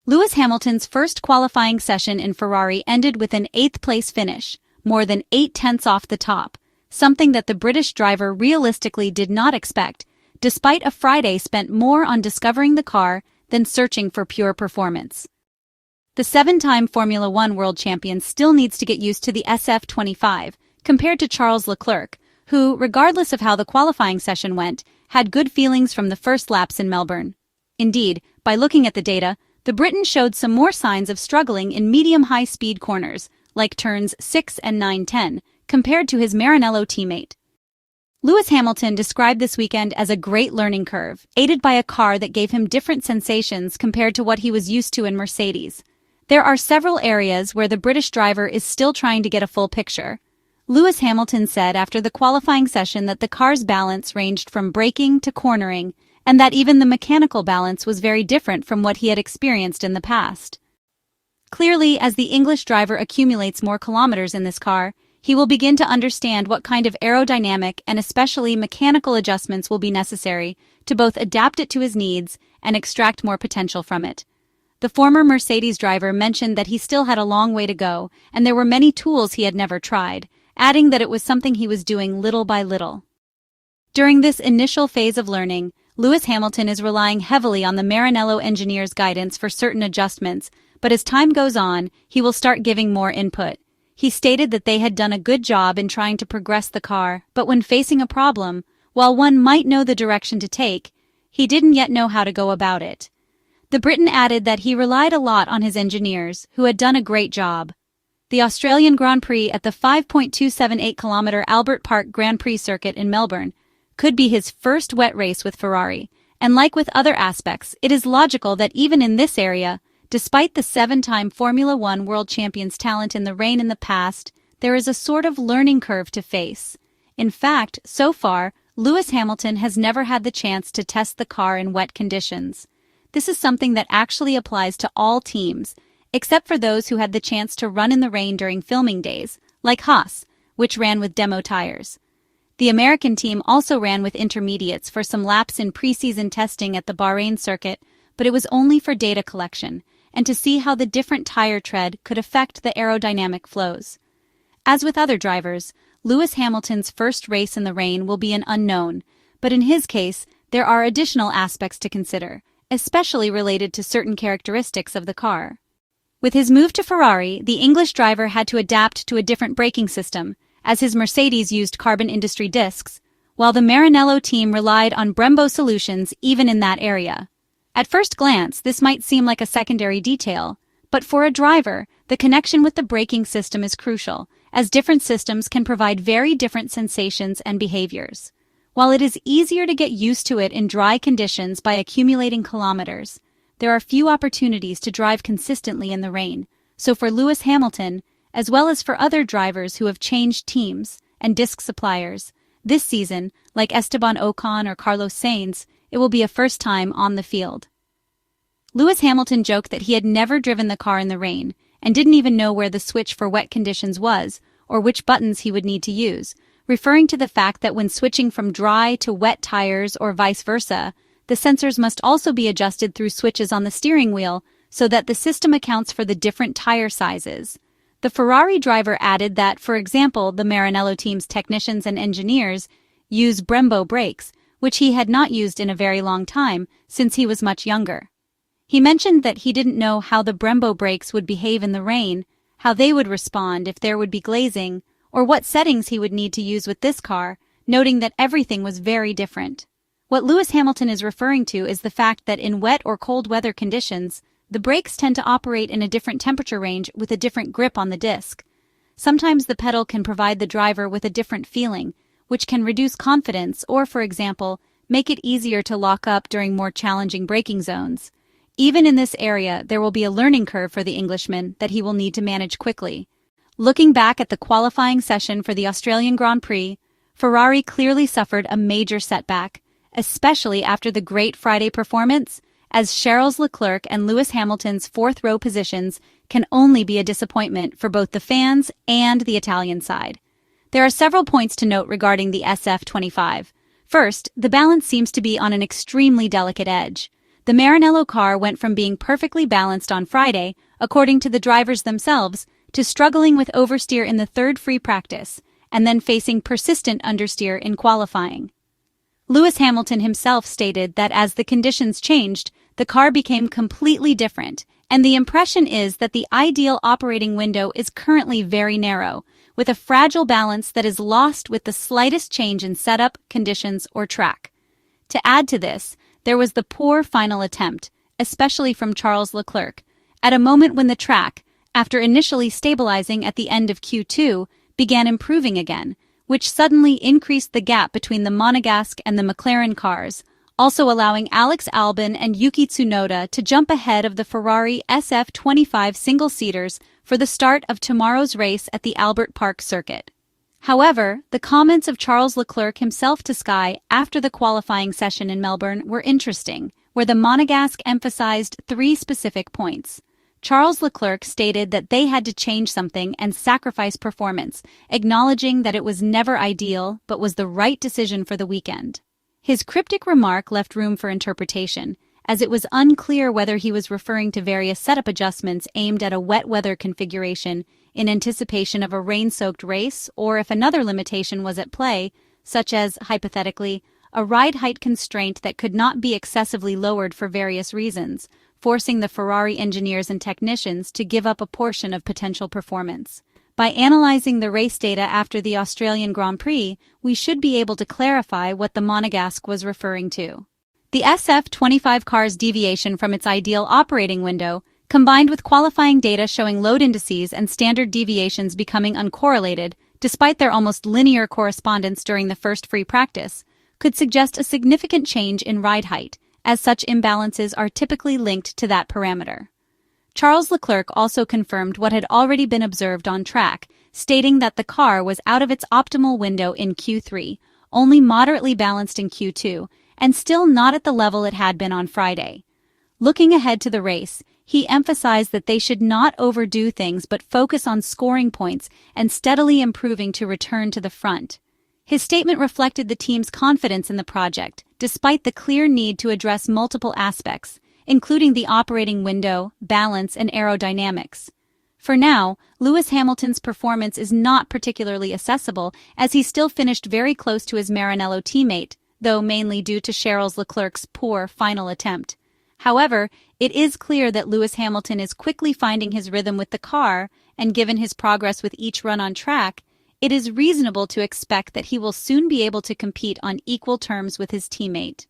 Lewis Hamilton's first qualifying session in Ferrari ended with an 8th-place finish, more than 8 tenths off the top, something that the British driver realistically did not expect, despite a Friday spent more on discovering the car than searching for pure performance. The 7-time Formula One world champion still needs to get used to the SF25, compared to Charles Leclerc, who, regardless of how the qualifying session went, had good feelings from the first laps in Melbourne. Indeed, by looking at the data, the Briton showed some more signs of struggling in medium-high-speed corners, like turns 6 and 9-10, compared to his Maranello teammate. Lewis Hamilton described this weekend as a great learning curve, aided by a car that gave him different sensations compared to what he was used to in Mercedes. There are several areas where the British driver is still trying to get a full picture. Lewis Hamilton said after the qualifying session that the car's balance ranged from braking to cornering, and that even the mechanical balance was very different from what he had experienced in the past. Clearly, as the English driver accumulates more kilometers in this car, he will begin to understand what kind of aerodynamic and especially mechanical adjustments will be necessary to both adapt it to his needs and extract more potential from it. The former Mercedes driver mentioned that he still had a long way to go and there were many tools he had never tried, adding that it was something he was doing little by little. During this initial phase of learning, Lewis Hamilton is relying heavily on the Maranello engineer's guidance for certain adjustments, but as time goes on, he will start giving more input. He stated that they had done a good job in trying to progress the car, but when facing a problem, while one might know the direction to take, he didn't yet know how to go about it. The Briton added that he relied a lot on his engineers, who had done a great job. The Australian Grand Prix at the 5.278-kilometre Albert Park Grand Prix circuit in Melbourne could be his first wet race with Ferrari, and like with other aspects, it is logical that even in this area, despite the 7-time Formula One world champion's talent in the rain in the past, there is a sort of learning curve to face. In fact, so far, Lewis Hamilton has never had the chance to test the car in wet conditions. This is something that actually applies to all teams, except for those who had the chance to run in the rain during filming days, like Haas, which ran with demo tires. The American team also ran with intermediates for some laps in preseason testing at the Bahrain circuit, but it was only for data collection and to see how the different tire tread could affect the aerodynamic flows. As with other drivers, Lewis Hamilton's first race in the rain will be an unknown, but in his case, there are additional aspects to consider, especially related to certain characteristics of the car. With his move to Ferrari, the English driver had to adapt to a different braking system, as his Mercedes used Carbon Industrie discs, while the Maranello team relied on Brembo solutions even in that area. At first glance, this might seem like a secondary detail, but for a driver, the connection with the braking system is crucial, as different systems can provide very different sensations and behaviors. While it is easier to get used to it in dry conditions by accumulating kilometers, there are few opportunities to drive consistently in the rain, so for Lewis Hamilton, as well as for other drivers who have changed teams and disc suppliers, this season, like Esteban Ocon or Carlos Sainz, it will be a first time on the field. Lewis Hamilton joked that he had never driven the car in the rain and didn't even know where the switch for wet conditions was or which buttons he would need to use, referring to the fact that when switching from dry to wet tires or vice versa, the sensors must also be adjusted through switches on the steering wheel so that the system accounts for the different tire sizes. The Ferrari driver added that, for example, the Maranello team's technicians and engineers use Brembo brakes, which he had not used in a very long time since he was much younger. He mentioned that he didn't know how the Brembo brakes would behave in the rain, how they would respond if there would be glazing, or what settings he would need to use with this car, noting that everything was very different. What Lewis Hamilton is referring to is the fact that in wet or cold weather conditions, the brakes tend to operate in a different temperature range with a different grip on the disc. Sometimes the pedal can provide the driver with a different feeling, which can reduce confidence or, for example, make it easier to lock up during more challenging braking zones. Even in this area, there will be a learning curve for the Englishman that he will need to manage quickly. Looking back at the qualifying session for the Australian Grand Prix, Ferrari clearly suffered a major setback, especially after the great Friday performance, as Charles Leclerc and Lewis Hamilton's fourth-row positions can only be a disappointment for both the fans and the Italian side. There are several points to note regarding the SF25. First, the balance seems to be on an extremely delicate edge. The Maranello car went from being perfectly balanced on Friday, according to the drivers themselves, to struggling with oversteer in the third free practice, and then facing persistent understeer in qualifying. Lewis Hamilton himself stated that as the conditions changed, the car became completely different, and the impression is that the ideal operating window is currently very narrow, with a fragile balance that is lost with the slightest change in setup, conditions, or track. To add to this, there was the poor final attempt, especially from Charles Leclerc, at a moment when the track, after initially stabilizing at the end of Q2, began improving again, which suddenly increased the gap between the Monegasque and the McLaren cars, also allowing Alex Albon and Yuki Tsunoda to jump ahead of the Ferrari SF25 single-seaters for the start of tomorrow's race at the Albert Park circuit. However, the comments of Charles Leclerc himself to Sky after the qualifying session in Melbourne were interesting, where the Monegasque emphasized 3 specific points. Charles Leclerc stated that they had to change something and sacrifice performance, acknowledging that it was never ideal but was the right decision for the weekend. His cryptic remark left room for interpretation, as it was unclear whether he was referring to various setup adjustments aimed at a wet weather configuration in anticipation of a rain-soaked race, or if another limitation was at play, such as, hypothetically, a ride height constraint that could not be excessively lowered for various reasons, forcing the Ferrari engineers and technicians to give up a portion of potential performance. By analyzing the race data after the Australian Grand Prix, we should be able to clarify what the Monegasque was referring to. The SF25 car's deviation from its ideal operating window, combined with qualifying data showing load indices and standard deviations becoming uncorrelated, despite their almost linear correspondence during the first free practice, could suggest a significant change in ride height, as such imbalances are typically linked to that parameter. Charles Leclerc also confirmed what had already been observed on track, stating that the car was out of its optimal window in Q3, only moderately balanced in Q2, and still not at the level it had been on Friday. Looking ahead to the race, he emphasized that they should not overdo things but focus on scoring points and steadily improving to return to the front. His statement reflected the team's confidence in the project, despite the clear need to address multiple aspects, including the operating window, balance, and aerodynamics. For now, Lewis Hamilton's performance is not particularly accessible, as he still finished very close to his Maranello teammate, though mainly due to Charles Leclerc's poor final attempt. However, it is clear that Lewis Hamilton is quickly finding his rhythm with the car, and given his progress with each run on track, it is reasonable to expect that he will soon be able to compete on equal terms with his teammate.